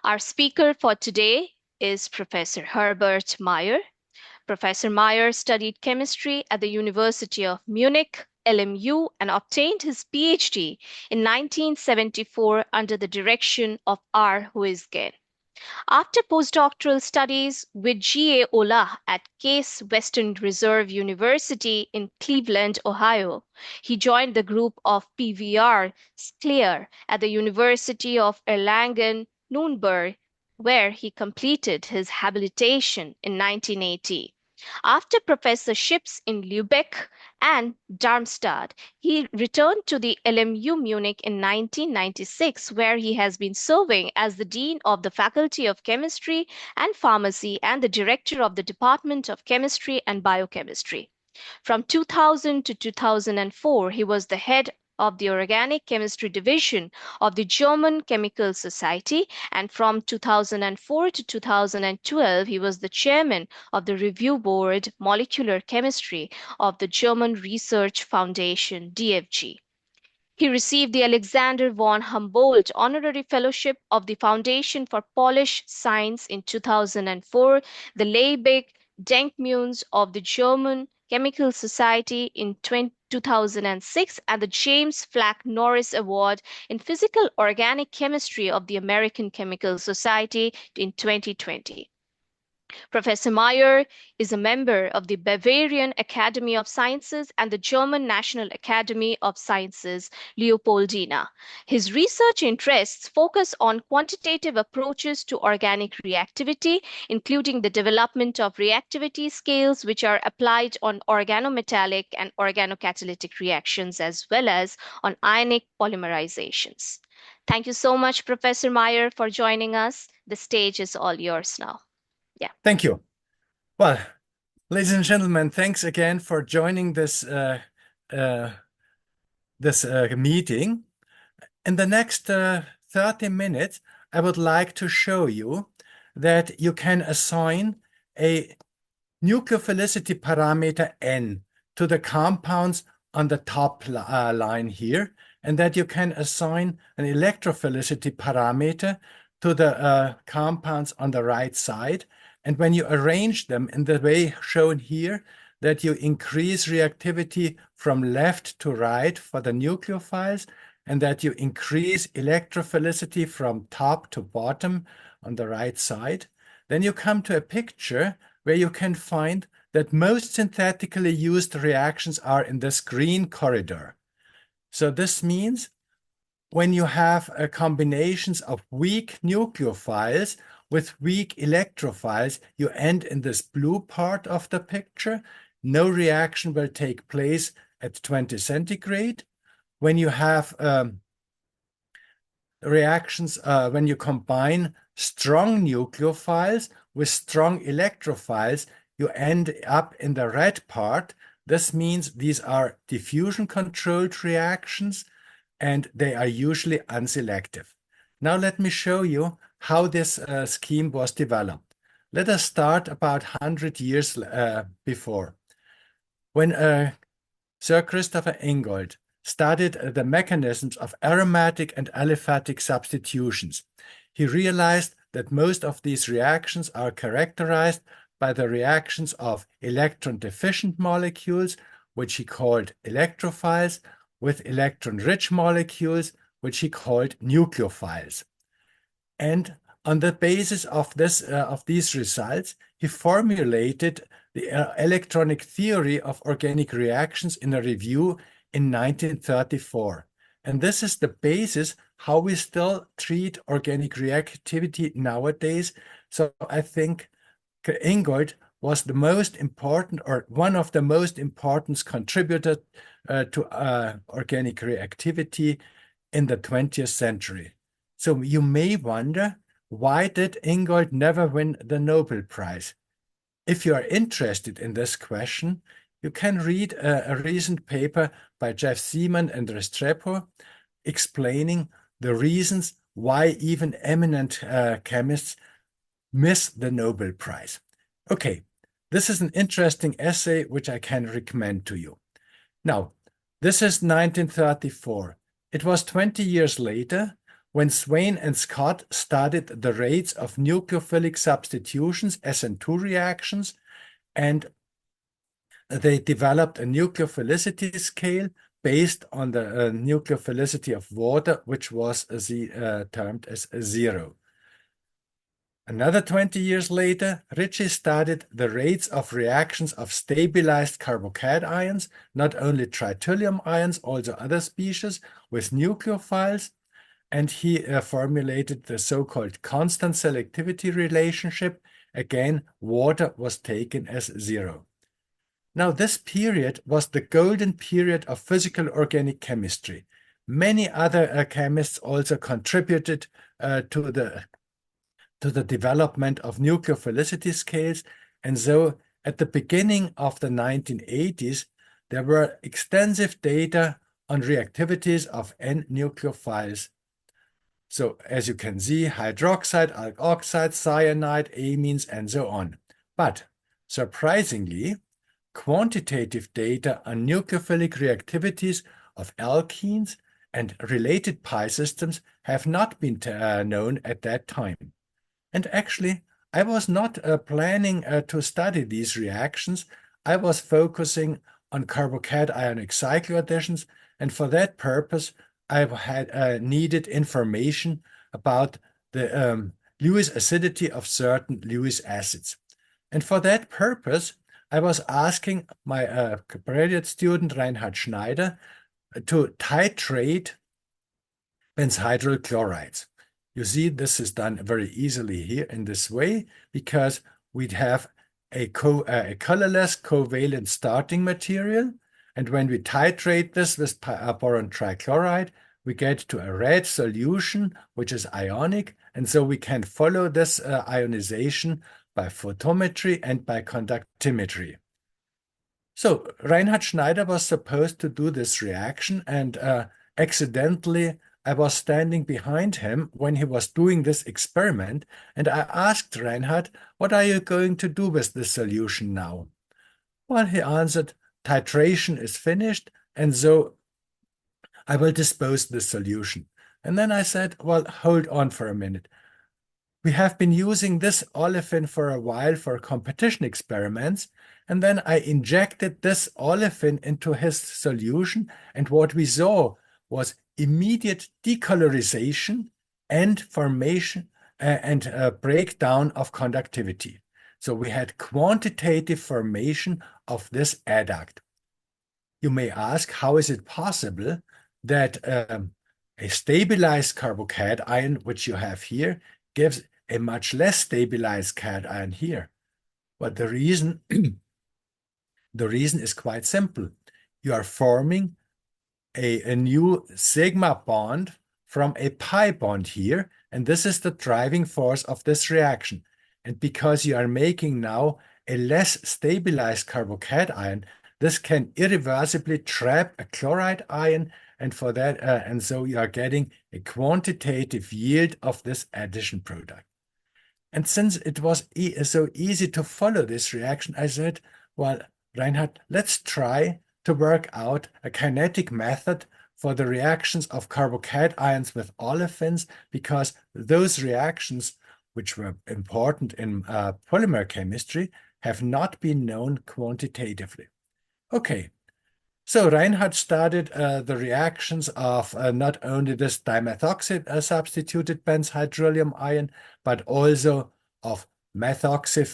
Our speaker for today is Professor Herbert Mayr. Professor Mayr studied chemistry at the University of Munich, LMU, and obtained his PhD in 1974 under the direction of R. Huizgen. After postdoctoral studies with G. A. Olah at Case Western Reserve University in Cleveland, Ohio, he joined the group of PVR Skleer at the University of Erlangen-Nuremberg, where he completed his habilitation in 1980. After professorships in Lübeck and Darmstadt, he returned to the LMU Munich in 1996, where he has been serving as the Dean of the Faculty of Chemistry and Pharmacy and the Director of the Department of Chemistry and Biochemistry. From 2000 to 2004, he was the head of the Organic Chemistry Division of the German Chemical Society, and from 2004 to 2012, he was the chairman of the Review Board Molecular Chemistry of the German Research Foundation, DFG. He received the Alexander von Humboldt Honorary Fellowship of the Foundation for Polish Science in 2004, the Liebig-Denkmünze of the German Chemical Society in 2006, and the James Flack Norris Award in Physical Organic Chemistry of the American Chemical Society in 2020. Professor Mayr is a member of the Bavarian Academy of Sciences and the German National Academy of Sciences, Leopoldina. His research interests focus on quantitative approaches to organic reactivity, including the development of reactivity scales which are applied on organometallic and organocatalytic reactions, as well as on ionic polymerizations. Thank you so much, Professor Mayr, for joining us. The stage is all yours now. Yeah. Thank you. Well, ladies and gentlemen, thanks again for joining this meeting. In the next 30 minutes, I would like to show you that you can assign a nucleophilicity parameter N to the compounds on the top line here, and that you can assign an electrophilicity parameter to the compounds on the right side. And when you arrange them in the way shown here, that you increase reactivity from left to right for the nucleophiles, and that you increase electrophilicity from top to bottom on the right side, then you come to a picture where you can find that most synthetically used reactions are in this green corridor. So this means when you have combinations of weak nucleophiles with weak electrophiles, you end in this blue part of the picture. No reaction will take place at 20 centigrade. When you have reactions, when you combine strong nucleophiles with strong electrophiles, you end up in the red part. This means these are diffusion-controlled reactions, and they are usually unselective. Now let me show you how this scheme was developed. Let us start about 100 years before. When Sir Christopher Ingold studied the mechanisms of aromatic and aliphatic substitutions, he realized that most of these reactions are characterized by the reactions of electron-deficient molecules, which he called electrophiles, with electron-rich molecules, which he called nucleophiles. And on the basis of these results, he formulated the electronic theory of organic reactions in a review in 1934. And this is the basis how we still treat organic reactivity nowadays. So I think Ingold was the most important, or one of the most important contributors to organic reactivity in the 20th century. So you may wonder, why did Ingold never win the Nobel Prize? If you are interested in this question, you can read a recent paper by Jeff Seaman and Restrepo explaining the reasons why even eminent chemists miss the Nobel Prize. Okay, this is an interesting essay which I can recommend to you. Now, this is 1934. It was 20 years later when Swain and Scott studied the rates of nucleophilic substitutions, SN2 reactions, and they developed a nucleophilicity scale based on the nucleophilicity of water, which was termed as 0. Another 20 years later, Ritchie studied the rates of reactions of stabilized carbocation, not only trityllium ions, also other species, with nucleophiles, and he formulated the so-called constant selectivity relationship. Again, water was taken as 0. Now, this period was the golden period of physical organic chemistry. Many other chemists also contributed to the development of nucleophilicity scales. And so at the beginning of the 1980s, there were extensive data on reactivities of N-nucleophiles. So as you can see, hydroxide, alkoxide, cyanide, amines, and so on. But surprisingly, quantitative data on nucleophilic reactivities of alkenes and related pi systems have not been known at that time. And actually, I was not planning to study these reactions. I was focusing on carbocation cycloadditions, and for that purpose, I had needed information about the Lewis acidity of certain Lewis acids. And for that purpose, I was asking my graduate student Reinhard Schneider to titrate benzhydryl chlorides. You see, this is done very easily here in this way because we'd have a colorless covalent starting material. And when we titrate this with boron trichloride, we get to a red solution, which is ionic. And so we can follow this ionization by photometry and by conductimetry. So Reinhard Schneider was supposed to do this reaction, and accidentally I was standing behind him when he was doing this experiment, and I asked Reinhard, "What are you going to do with this solution now?" Well, he answered, "Titration is finished, and so I will dispose the solution." And then I said, "Well, hold on for a minute. We have been using this olefin for a while for competition experiments, and then I injected this olefin into his solution, and what we saw was immediate decolorization and formation and breakdown of conductivity. So we had quantitative formation of this adduct. You may ask, how is it possible that a stabilized carbocation, which you have here, gives a much less stabilized cation here? But the reason is quite simple. You are forming a new sigma bond from a pi bond here, and this is the driving force of this reaction. And because you are making now a less stabilized carbocation, this can irreversibly trap a chloride ion, and for that, and so you are getting a quantitative yield of this addition product. And since it was so easy to follow this reaction, I said, well, Reinhard, let's try to work out a kinetic method for the reactions of carbocations with olefins, because those reactions, which were important in polymer chemistry, have not been known quantitatively. Okay, so Reinhard studied the reactions of not only this dimethoxy substituted benzhydronium ion, but also of methoxy,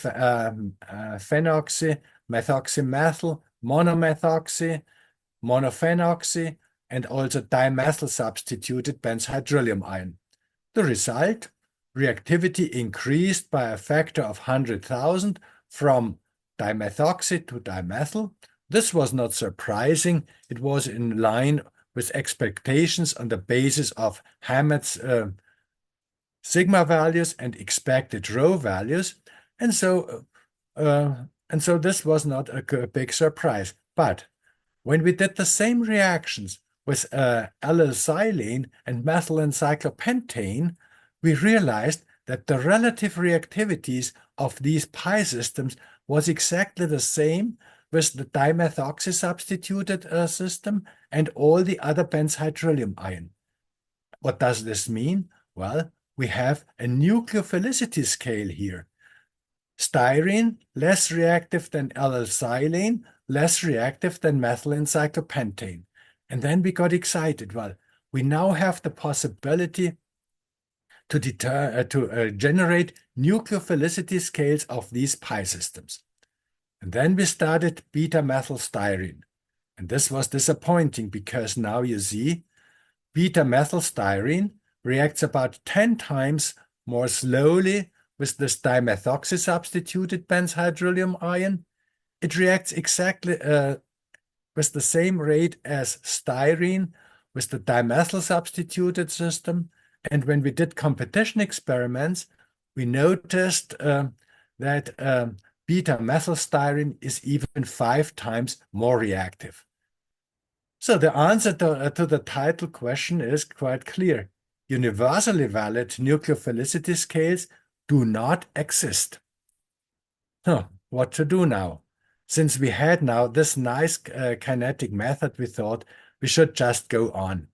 phenoxy, methoxymethyl, monomethoxy, monophenoxy, and also dimethyl substituted benzhydronium ion. The result, reactivity increased by a factor of 100,000 from dimethoxy to dimethyl. This was not surprising. It was in line with expectations on the basis of Hammett's sigma values and expected rho values. And so this was not a big surprise. But when we did the same reactions with allylsilane and methylene cyclopentane, we realized that the relative reactivities of these pi systems was exactly the same with the dimethoxy substituted system and all the other benzhydronium ion. What does this mean? Well, we have a nucleophilicity scale here. Styrene, less reactive than allyl-silane, less reactive than methylene cyclopentane. And then we got excited. Well, we now have the possibility to generate nucleophilicity scales of these pi systems. And then we started beta-methylstyrene. And this was disappointing because now you see beta-methylstyrene reacts about 10 times more slowly with this dimethoxy substituted benzhydronium ion. It reacts exactly with the same rate as styrene with the dimethyl substituted system. And when we did competition experiments, we noticed that beta-methylstyrene is even 5 times more reactive. So the answer to the title question is quite clear. Universally valid nucleophilicity scales do not exist. What to do now? Since we had now this nice kinetic method, we thought we should just go on.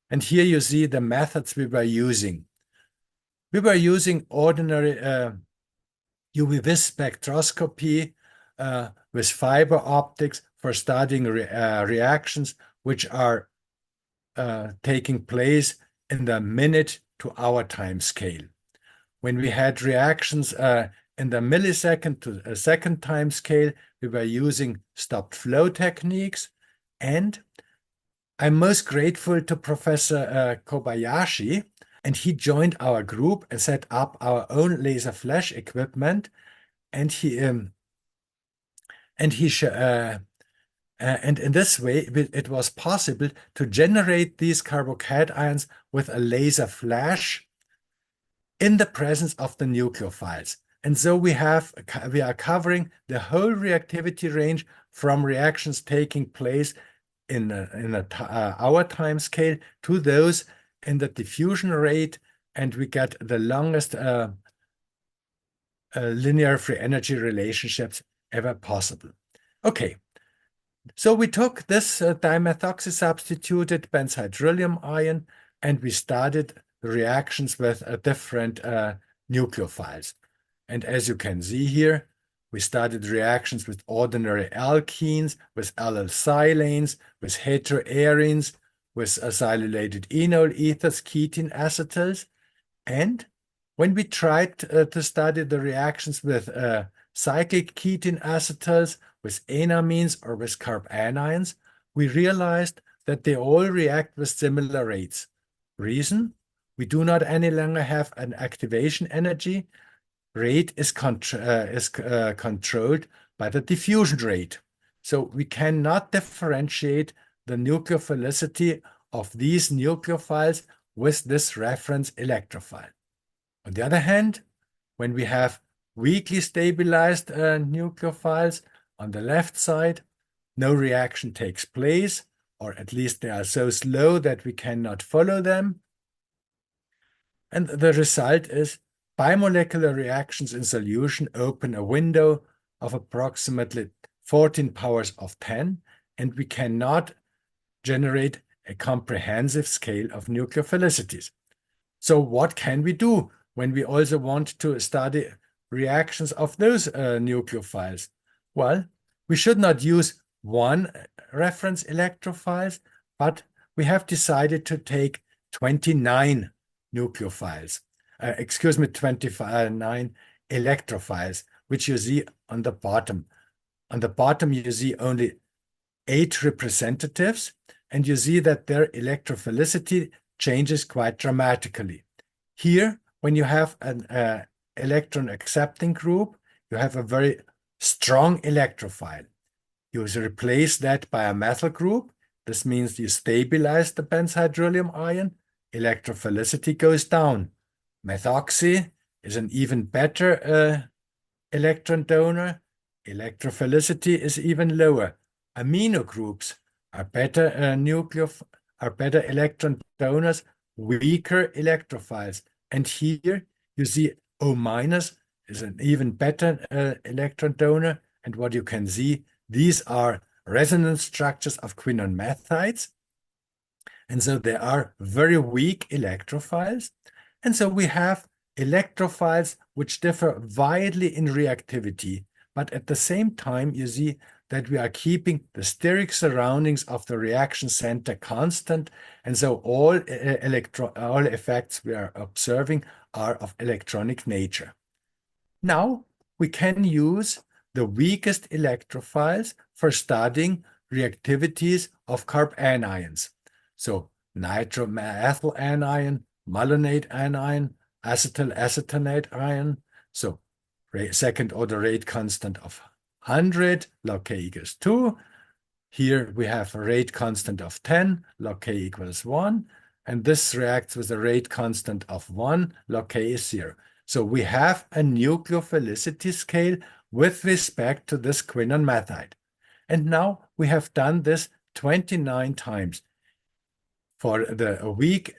And here you see the methods we were using. We were using ordinary UV-vis spectroscopy with fiber optics for studying reactions which are taking place in the minute to hour time scale. When we had reactions in the millisecond to a second time scale, we were using stopped flow techniques. And I'm most grateful to Professor Kobayashi, and he joined our group and set up our own laser flash equipment. And in this way, it was possible to generate these carbocations with a laser flash in the presence of the nucleophiles. And so we are covering the whole reactivity range from reactions taking place in our time scale to those in the diffusion rate, and we get the longest linear free energy relationships ever possible. Okay, so we took this dimethoxy substituted benzhydronium ion and we started the reactions with different nucleophiles. And as you can see here, we started reactions with ordinary alkenes, with allyl-silanes, with heteroarenes, with acylated enol ethers, ketene acetals. And when we tried to study the reactions with cyclic ketene acetals, with enamines or with carbanions, we realized that they all react with similar rates. Reason? We do not any longer have an activation energy. Rate is controlled by the diffusion rate. So we cannot differentiate the nucleophilicity of these nucleophiles with this reference electrophile. On the other hand, when we have weakly stabilized nucleophiles on the left side, no reaction takes place, or at least they are so slow that we cannot follow them. And the result is bimolecular reactions in solution open a window of approximately 14 powers of 10, and we cannot generate a comprehensive scale of nucleophilicities. So what can we do when we also want to study reactions of those nucleophiles? Well, we should not use one reference electrophiles, but we have decided to take 29 nucleophiles. 29 electrophiles, which you see on the bottom. On the bottom, you see only 8 representatives, and you see that their electrophilicity changes quite dramatically. Here, when you have an electron accepting group, you have a very strong electrophile. You replace that by a methyl group. This means you stabilize the benzhydronium ion. Electrophilicity goes down. Methoxy is an even better electron donor. Electrophilicity is even lower. Amino groups are better electron donors, weaker electrophiles. And here you see O- is an even better electron donor. And what you can see, these are resonance structures of quinone methides. And so they are very weak electrophiles. And so we have electrophiles which differ widely in reactivity. But at the same time, you see that we are keeping the steric surroundings of the reaction center constant. And so all effects we are observing are of electronic nature. Now we can use the weakest electrophiles for studying reactivities of carbanions. So nitromethyl anion, malonate anion, acetyl-acetonate ion. So second order rate constant of 100, log K equals 2. Here we have a rate constant of 10, log K equals 1. And this reacts with a rate constant of 1, log K is 0. So we have a nucleophilicity scale with respect to this quinone method. And now we have done this 29 times. For the weak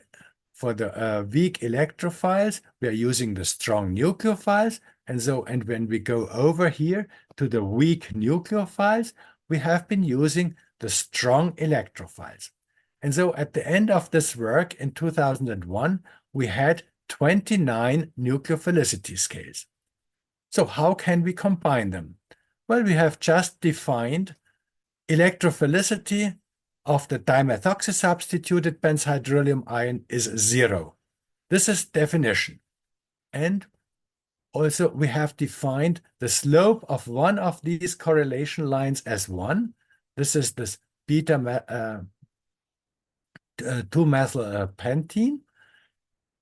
electrophiles, we are using the strong nucleophiles. And when we go over here to the weak nucleophiles, we have been using the strong electrophiles. And so at the end of this work in 2001, we had 29 nucleophilicity scales. So how can we combine them? Well, we have just defined electrophilicity of the dimethoxy-substituted benzhydronium ion is 0. This is definition. And also we have defined the slope of one of these correlation lines as 1. This is this beta 2-methyl pentene.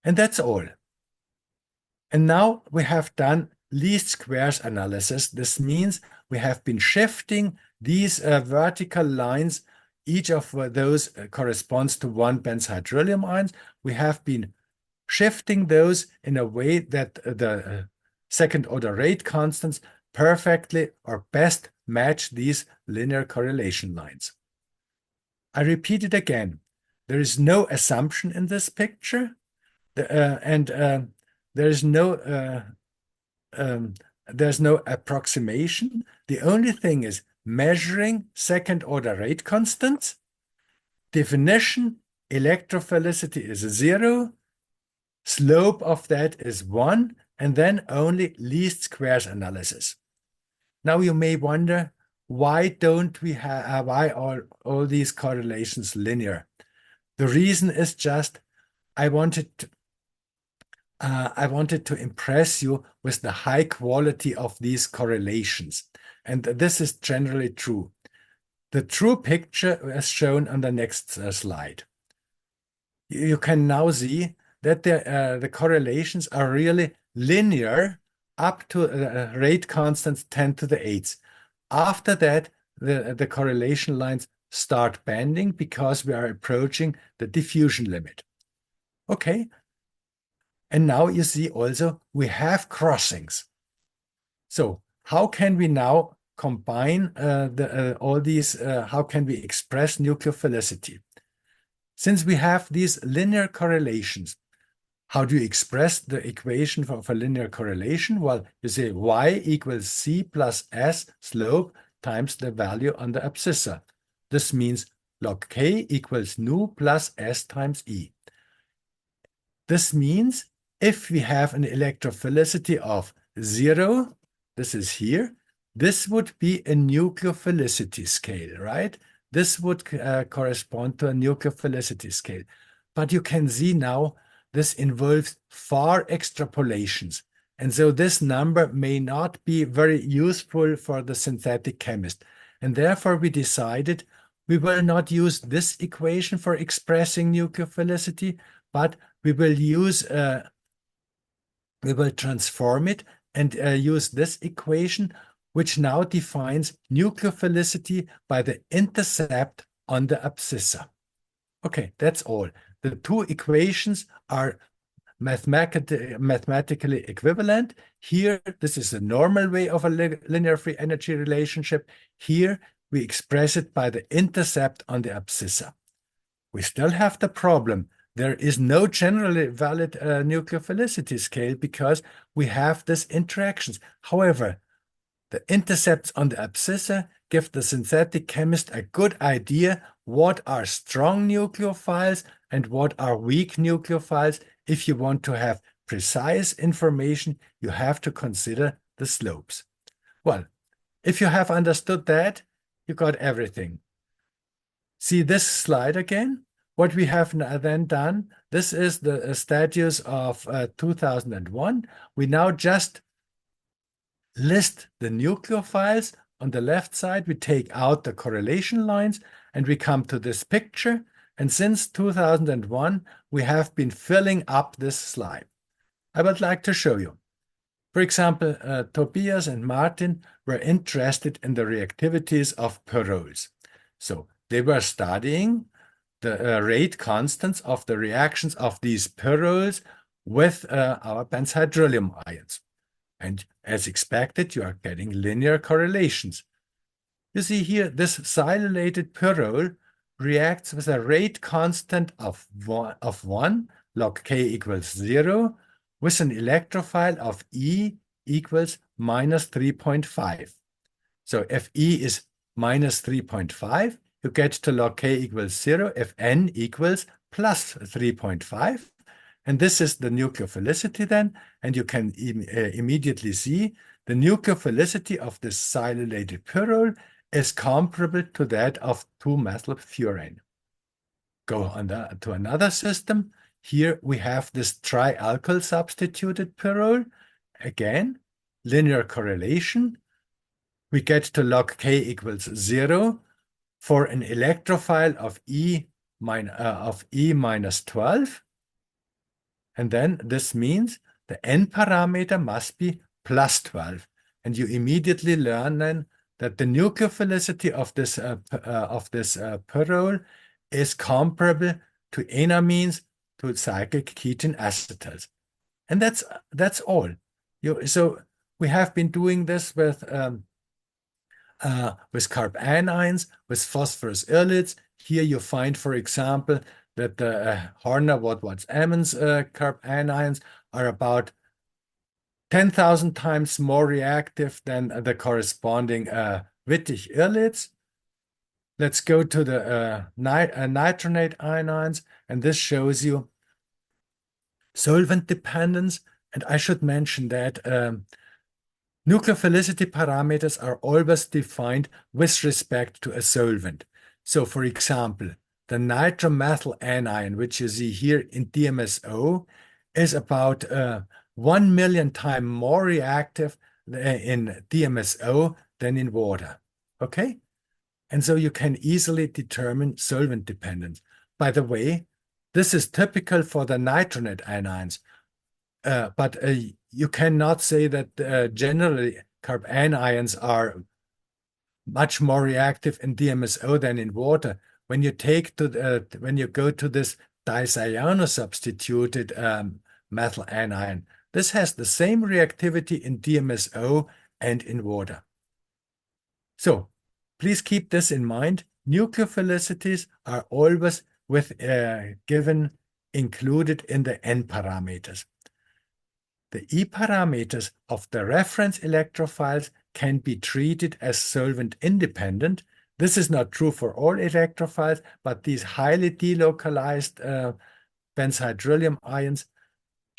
And that's all. And now we have done least squares analysis. This means we have been shifting these vertical lines. Each of those corresponds to 1 benzhydronium ion. We have been shifting those in a way that the second order rate constants perfectly or best match these linear correlation lines. I repeat it again. There is no assumption in this picture. There's no approximation. The only thing is measuring second order rate constants. Definition, electrophilicity is 0. Slope of that is 1, and then only least squares analysis. Now you may wonder, why don't we have all these correlations linear? The reason is just I wanted to impress you with the high quality of these correlations. And this is generally true. The true picture is shown on the next slide. You can now see that the correlations are really linear up to rate constants 10 to the 8th. After that, the correlation lines start bending because we are approaching the diffusion limit. Okay. And now you see also we have crossings. So how can we now combine all these? How can we express nucleophilicity? Since we have these linear correlations, how do you express the equation for linear correlation? Well, you say y equals c plus s slope times the value on the abscissa. This means log k equals nu plus s times e. This means if we have an electrophilicity of 0, this is here, this would be a nucleophilicity scale, right? This would correspond to a nucleophilicity scale. But you can see now this involves far extrapolations. And so this number may not be very useful for the synthetic chemist. And therefore we decided we will not use this equation for expressing nucleophilicity, but we will transform it and use this equation, which now defines nucleophilicity by the intercept on the abscissa. Okay, that's all. The two equations are mathematically equivalent. Here, this is the normal way of a linear free energy relationship. Here, we express it by the intercept on the abscissa. We still have the problem. There is no generally valid nucleophilicity scale because we have these interactions. However, the intercepts on the abscissa give the synthetic chemist a good idea what are strong nucleophiles and what are weak nucleophiles. If you want to have precise information, you have to consider the slopes. Well, if you have understood that, you got everything. See this slide again? What we have then done, this is the status of 2001. We now just list the nucleophiles. On the left side, we take out the correlation lines and we come to this picture. And since 2001, we have been filling up this slide. I would like to show you. For example, Tobias and Martin were interested in the reactivities of perols. So they were studying the rate constants of the reactions of these perols with our benzhydronium ions. And as expected, you are getting linear correlations. You see here, this silylated perol reacts with a rate constant of 1 log K equals 0 with an electrophile of E equals minus 3.5. So if E is minus 3.5, you get to log K equals 0 if N equals plus 3.5. And this is the nucleophilicity then, and you can immediately see the nucleophilicity of this silylated perol is comparable to that of 2-methylfurane. Go on to another system. Here we have this trialkyl substituted perol. Again, linear correlation. We get to log K equals 0 for an electrophile of E minus 12. And then this means the N parameter must be plus 12. And you immediately learn then that the nucleophilicity of this perol is comparable to enamines to cyclic ketone acetals. And that's all. So we have been doing this with carbanions, with phosphorus ylides. Here you find, for example, that the Horner-Woodward-Emmons carbanions are about 10,000 times more reactive than the corresponding Wittig ylides. Let's go to the nitronate anions, and this shows you solvent dependence. And I should mention that nucleophilicity parameters are always defined with respect to a solvent. So, for example, the nitromethyl anion, which you see here in DMSO, is about 1 million times more reactive in DMSO than in water. Okay? And so you can easily determine solvent dependence. By the way, this is typical for the nitronate anions, but you cannot say that generally carbanions are much more reactive in DMSO than in water. When you go to this dicyano-substituted methyl anion, this has the same reactivity in DMSO and in water. So please keep this in mind. Nucleophilicities are always included in the N parameters. The E parameters of the reference electrophiles can be treated as solvent independent. This is not true for all electrophiles, but these highly delocalized benzhydronium ions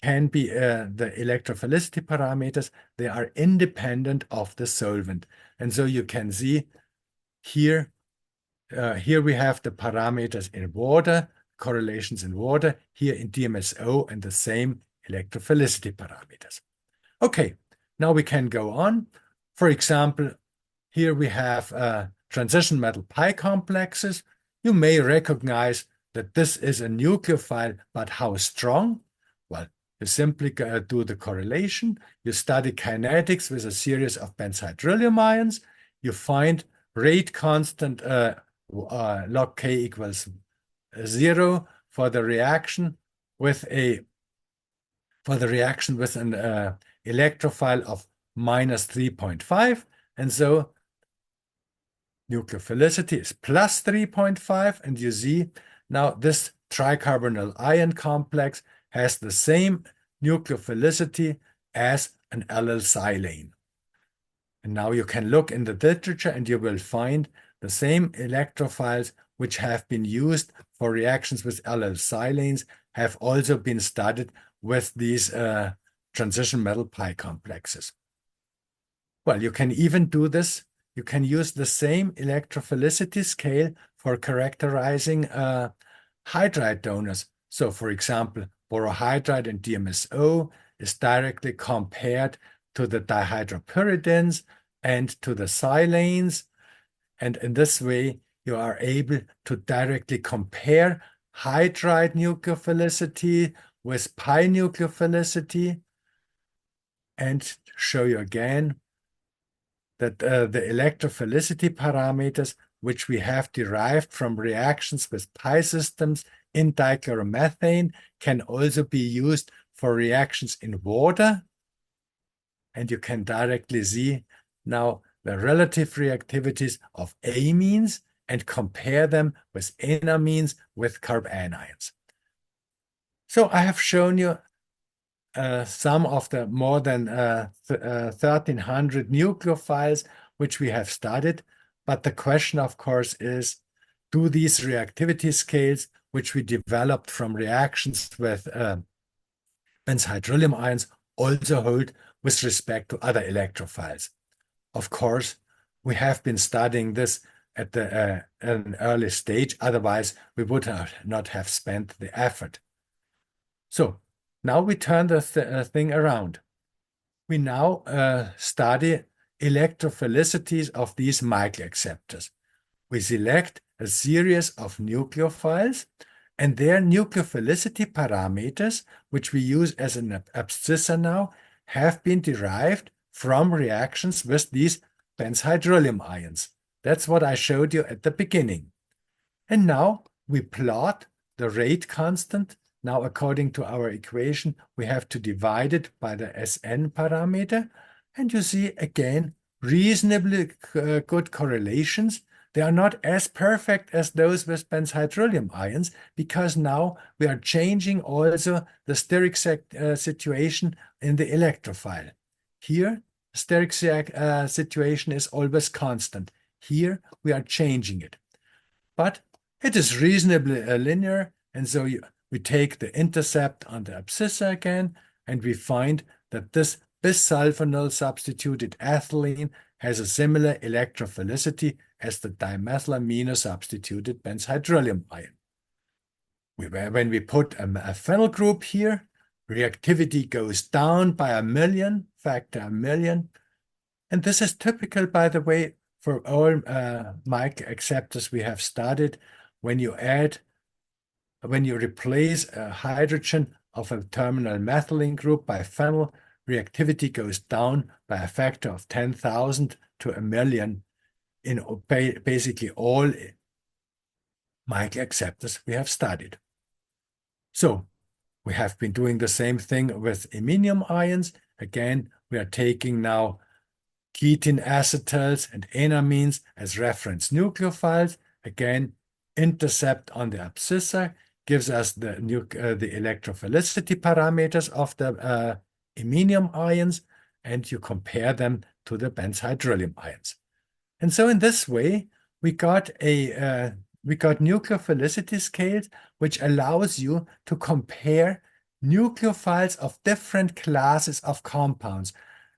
can be the electrophilicity parameters. They are independent of the solvent. And so you can see here, here we have the parameters in water, correlations in water, here in DMSO, and the same electrophilicity parameters. Okay, now we can go on. For example, here we have transition metal pi complexes. You may recognize that this is a nucleophile, but how strong? Well, you simply do the correlation. You study kinetics with a series of benzhydronium ions. You find rate constant log K equals 0 for the reaction with an electrophile of minus 3.5, and so nucleophilicity is plus 3.5, and you see now this tricarbonyl ion complex has the same nucleophilicity as an allyl silane. And now you can look in the literature and you will find the same electrophiles which have been used for reactions with allyl silanes have also been studied with these transition metal pi complexes. Well, you can even do this. You can use the same electrophilicity scale for characterizing hydride donors. So, for example, borohydride and DMSO is directly compared to the dihydropyridines and to the silanes. And in this way, you are able to directly compare hydride nucleophilicity with pi nucleophilicity and show you again that the electrophilicity parameters, which we have derived from reactions with pi systems in dichloromethane, can also be used for reactions in water. And you can directly see now the relative reactivities of amines and compare them with enamines with carbanions. So I have shown you some of the more than 1,300 nucleophiles which we have studied. But the question, of course, is, do these reactivity scales, which we developed from reactions with benzhydronium ions, also hold with respect to other electrophiles? Of course, we have been studying this at an early stage. Otherwise, we would not have spent the effort. So now we turn the thing around. We now study electrophilicities of these microacceptors. We select a series of nucleophiles and their nucleophilicity parameters, which we use as an abscissa now, have been derived from reactions with these benzhydronium ions. That's what I showed you at the beginning. And now we plot the rate constant. Now, according to our equation, we have to divide it by the Sn parameter. And you see, again, reasonably good correlations. They are not as perfect as those with benzhydronium ions, because now we are changing also the steric situation in the electrophile. Here, the steric situation is always constant. Here, we are changing it. But it is reasonably linear, and so we take the intercept on the abscissa again, and we find that this bisulfonyl substituted ethylene has a similar electrophilicity as the dimethylamino substituted benzhydronium ion. When we put a phenyl group here, reactivity goes down by factor 1,000,000. And this is typical, by the way, for all microacceptors we have studied. When you replace a hydrogen of a terminal methylene group by phenyl, reactivity goes down by a factor of 10,000 to 1,000,000 in basically all microacceptors we have studied. So we have been doing the same thing with iminium ions. Again, we are taking now ketene acetals and enamines as reference nucleophiles. Again, intercept on the abscissa gives us the electrophilicity parameters of the iminium ions, and you compare them to the benzhydronium ions. And so in this way, we got nucleophilicity scales, which allows you to compare nucleophiles of different classes of compounds,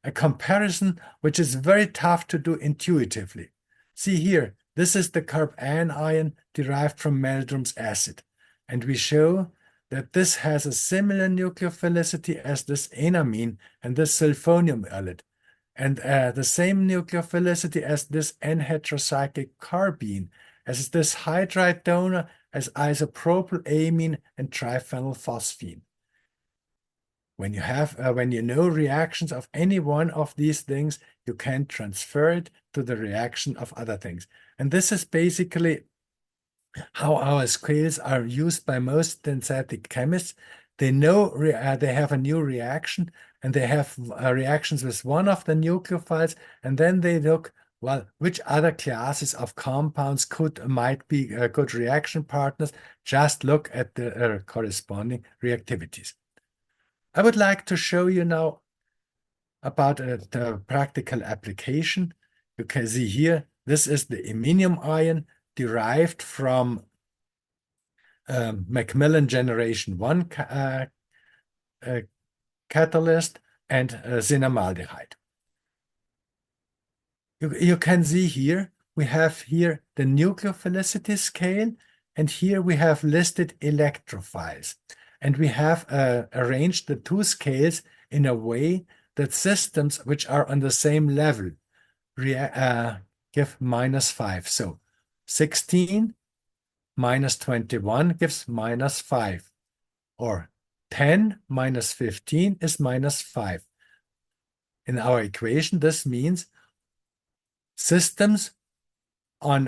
a comparison which is very tough to do intuitively. See here, this is the carbanion derived from Meldrum's acid, and we show that this has a similar nucleophilicity as this enamine and this sulfonium ylide, and the same nucleophilicity as this N-heterocyclic carbene, as this hydride donor, as isopropylamine and triphenylphosphine. When you know reactions of any one of these things, you can transfer it to the reaction of other things. And this is basically how our scales are used by most synthetic chemists. They know they have a new reaction, and they have reactions with one of the nucleophiles, and then they look, well, which other classes of compounds might be good reaction partners. Just look at the corresponding reactivities. I would like to show you now about the practical application. You can see here, this is the iminium ion. derived from Macmillan generation 1 catalyst and cinnamaldehyde. You can see here, we have here the nucleophilicity scale, and here we have listed electrophiles. And we have arranged the two scales in a way that systems which are on the same level give -5. So 16 minus 21 gives -5. Or 10 minus 15 is -5. In our equation, this means systems on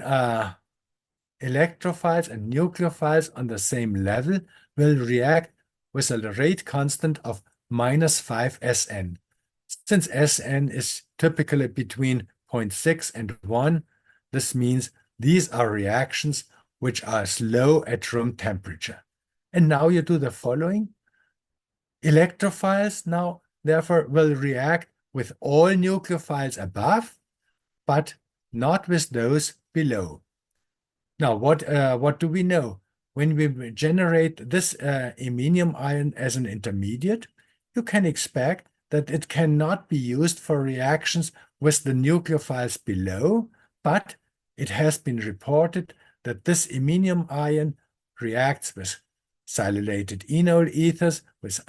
electrophiles and nucleophiles on the same level will react with a rate constant of -5 Sn. Since Sn is typically between 0.6 and 1, this means these are reactions which are slow at room temperature. And now you do the following. Electrophiles now, therefore, will react with all nucleophiles above, but not with those below. Now, what do we know? When we generate this iminium ion as an intermediate, you can expect that it cannot be used for reactions with the nucleophiles below, but it has been reported that this iminium ion reacts with silylated enol ethers, with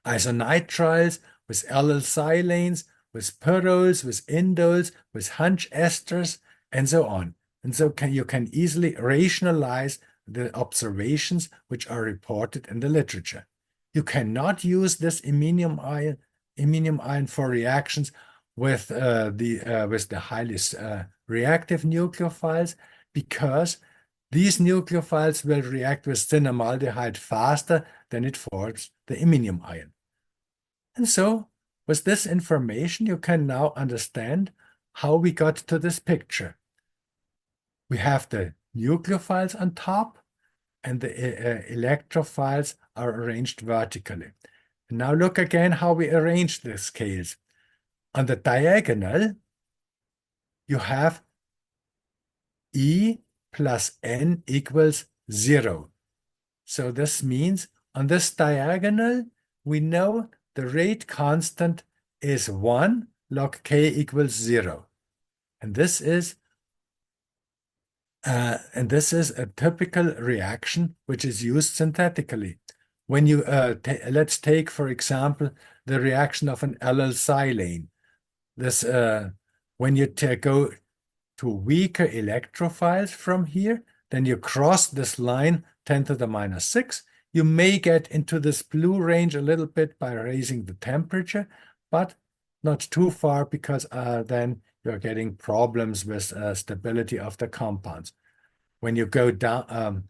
isonitriles, with allyl silanes, with pyrroles, with indoles, with Hunch esters, and so on. And so you can easily rationalize the observations which are reported in the literature. You cannot use this iminium ion for reactions with the highly reactive nucleophiles, because these nucleophiles will react with cinnamaldehyde faster than it forms the iminium ion. And so, with this information, you can now understand how we got to this picture. We have the nucleophiles on top, and the electrophiles are arranged vertically. And now look again how we arrange the scales. On the diagonal, you have E plus N equals 0. So this means on this diagonal, we know the rate constant is 1 log K equals 0. And this is a typical reaction which is used synthetically. When you let's take, for example, the reaction of an allyl silane. This when you go to weaker electrophiles from here, then you cross this line 10 to the -6. You may get into this blue range a little bit by raising the temperature, but not too far, because then you're getting problems with stability of the compounds. When you go down,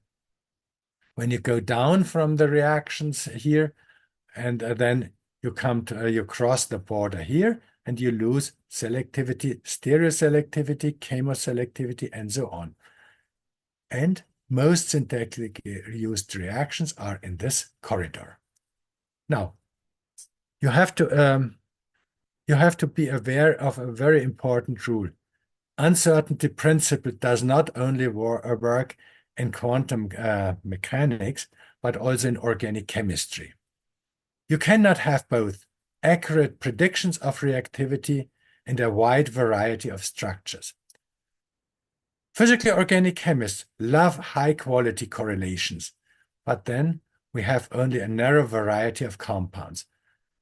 from the reactions here, and then you come to you cross the border here, and you lose selectivity, stereoselectivity, chemoselectivity, and so on. And most synthetically used reactions are in this corridor. Now, you have to be aware of a very important rule. Uncertainty principle does not only work in quantum mechanics, but also in organic chemistry. You cannot have both accurate predictions of reactivity and a wide variety of structures. Physically organic chemists love high-quality correlations, but then we have only a narrow variety of compounds.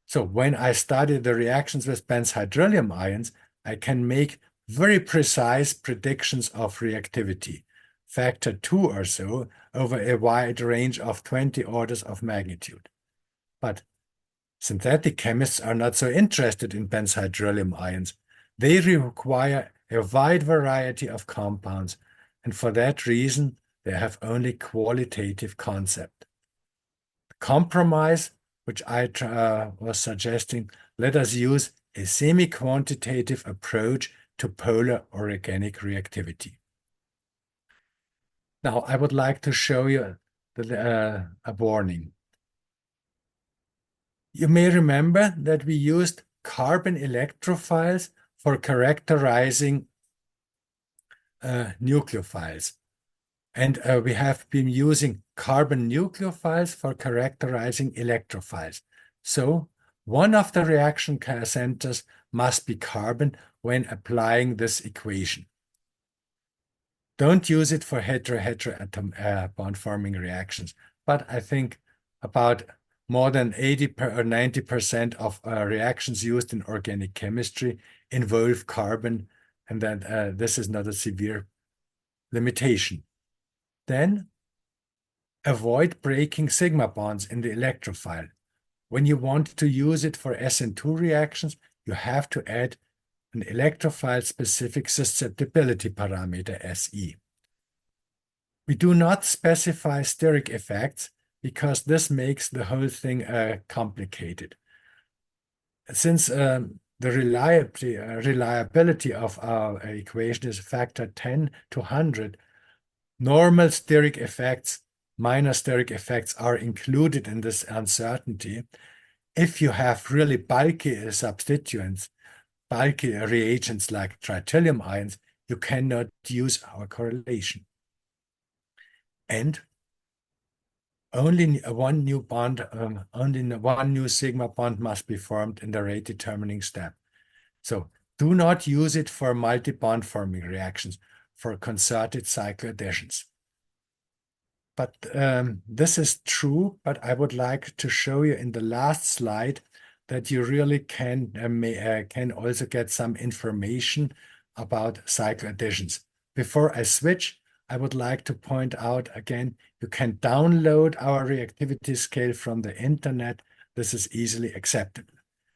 So when I study the reactions with benzhydronium ions, I can make very precise predictions of reactivity, factor 2 or so, over a wide range of 20 orders of magnitude. But synthetic chemists are not so interested in benzhydronium ions. They require a wide variety of compounds, and for that reason, they have only qualitative concept. The compromise, which I was suggesting, let us use a semi-quantitative approach to polar organic reactivity. Now, I would like to show you a warning. You may remember that we used carbon electrophiles for characterizing nucleophiles. And we have been using carbon nucleophiles for characterizing electrophiles. So one of the reaction centers must be carbon when applying this equation. Don't use it for hetero-hetero bond-forming reactions, but I think about more than 80 or 90% of reactions used in organic chemistry involve carbon, and that this is not a severe limitation. Then avoid breaking sigma bonds in the electrophile. When you want to use it for SN2 reactions, you have to add an electrophile-specific susceptibility parameter, SE. We do not specify steric effects because this makes the whole thing complicated. Since the reliability of our equation is a factor 10 to 100, normal steric effects, minor steric effects are included in this uncertainty. If you have really bulky substituents, bulky reagents like trityllium ions, you cannot use our correlation. And only one new bond, only one new sigma bond must be formed in the rate determining step. So do not use it for multi-bond forming reactions, for concerted cycloadditions. But this is true, but I would like to show you in the last slide that you really can also get some information about cycloadditions. Before I switch, I would like to point out again, you can download our reactivity scale from the internet. This is easily acceptable.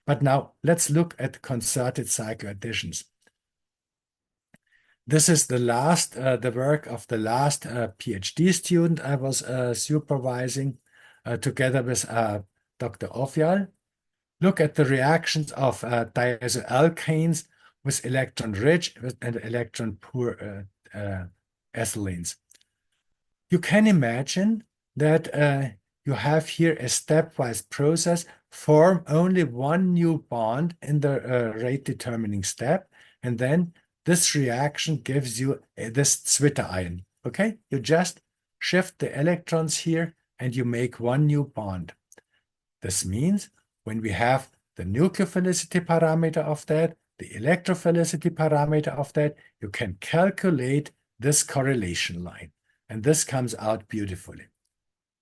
But now let's look at concerted cycloadditions. This is the work of the last PhD student I was supervising together with Dr. Ofjal. Look at the reactions of diazoalkanes with electron-rich and electron-poor ethylenes. You can imagine that you have here a stepwise process, form only one new bond in the rate determining step, and then this reaction gives you this Zwitter ion. Okay, you just shift the electrons here and you make one new bond. This means when we have the nucleophilicity parameter of that, the electrophilicity parameter of that, you can calculate this correlation line. And this comes out beautifully.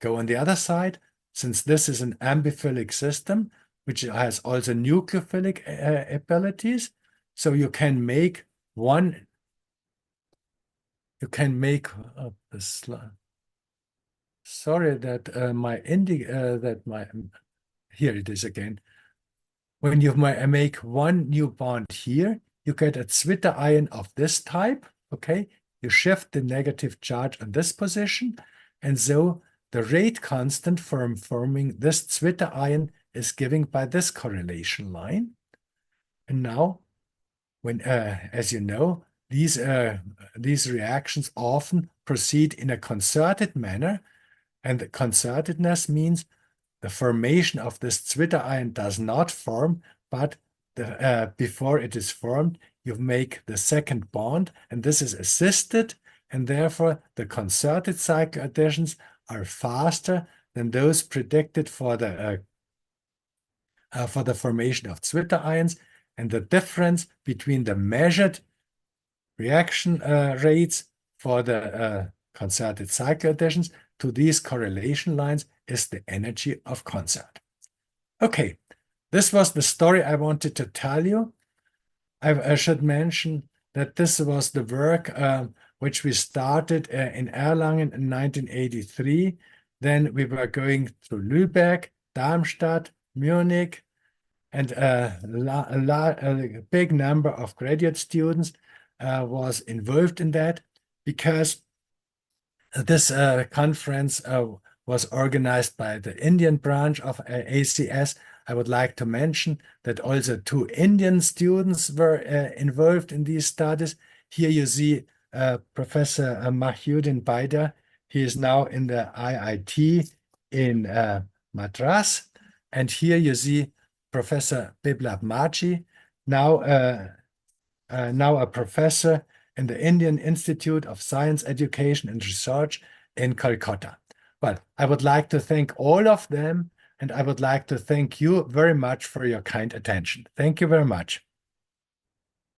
Go on the other side, since this is an ambiphilic system, which has also nucleophilic abilities, so you can make one, this slide. Sorry that here it is again. When you make one new bond here, you get a Zwitter ion of this type, okay? You shift the negative charge on this position, and so the rate constant for forming this Zwitter ion is given by this correlation line. And now, when, as you know, these reactions often proceed in a concerted manner, and the concertedness means the formation of this Zwitter ion does not form, but before it is formed, you make the second bond, and this is assisted, and therefore the concerted cycloadditions are faster than those predicted for the formation of Zwitter ions, and the difference between the measured reaction rates for the concerted cycloadditions to these correlation lines is the energy of concert. Okay, this was the story I wanted to tell you. I should mention that this was the work which we started in Erlangen in 1983. Then we were going through Lübeck, Darmstadt, Munich, and a big number of graduate students was involved in that, because this conference was organized by the Indian branch of ACS. I would like to mention that also 2 Indian students were involved in these studies. Here you see Professor Mahyuddin Baida. He is now in the IIT in Madras. And here you see Professor Biplab Machi, now a professor in the Indian Institute of Science, Education and Research in Calcutta. Well, I would like to thank all of them, and I would like to thank you very much for your kind attention. Thank you very much.